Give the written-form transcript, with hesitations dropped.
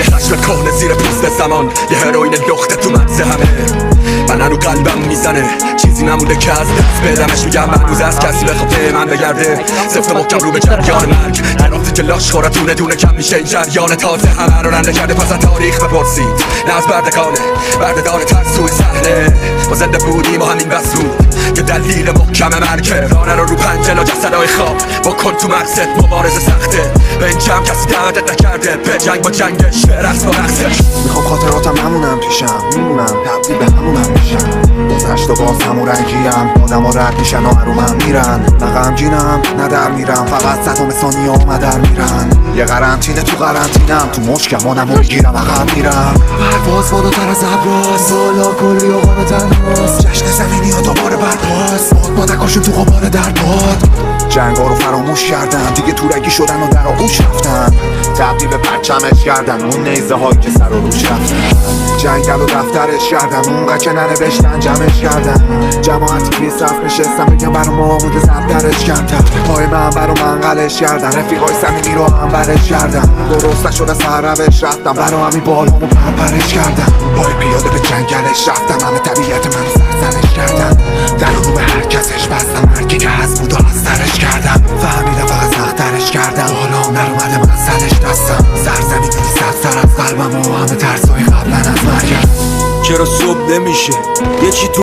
یه خشم کهنه زیر پوست زمان، یه هروئین لخته تو مغز همه. من هنو قلبم میزنه، چیزی نمونده که از دست بدمش. میگم هنوز از کسی بخواد من بگرده، صفر محکم رو به جریان مرگ. هرافتی که لاش خوره دونه دونه کم میشه این جریان. تازه همه رو رنده کرده، پس از تاریخ بپرسید نه از بردگانه، بردگان ترسوی صحنه. ما زنده بودیم و همین بس بود یه دلیل محکم مرگه. رانه رو پنجل و جسدهای خواب بکن تو مقصد. مبارزه سخته، به این جمع کسی دعوتت نکرده. به جنگ با جنگش، به رقص با رقصش. میخوام خاطراتم همونم پیشم، میمونم تبدیل به همونم میشم. گذشت و باز همون رنگیم، آدم ها رد میشن و هرومم میرن. نه غمگینم نه در میرم، فقط صدام ثانیه ها در میرن. یه قرنطینه تو قرنطینم، تو مشکمانم و میگیرم عقب میرم. پرواز بالاتر از ابراز، بالا کلی اوقان تنهاست. جشن زمینی ها دوباره برپاس، بادکاشون تو غبار در باد. جنگا رو فراموش کردن، دیگه تورگی شدن و در آغوش رفتن. تبدیل به پرچمش کردن اون نیزه هایی که سر و روش رفتن. جنگل و دفترش کردن، اونقدر که ننوشتن جمعش کردن. جماعتی که صف نشستن بگم برا محمود زبدرش کردن. پای من برا منقلش کردن، رفیقای صمیمی رو هم برش کردن. درست نشد از هر روش رفتم، برا همین بالامو پرپرش کردن. پای پیاده به جنگلش رفتم، همه طبیعت منو سرزنش کردن. در رو به هر کسش بستم، مرگی که هست بود و از سرش کردم. فهمیدم فقط سخترش کردم، حالا نرومده من سرش دستم. سرزمینی سر از قلبم و همه ترسای قبلا از مرگم. چرا صبح نمیشه یکی تو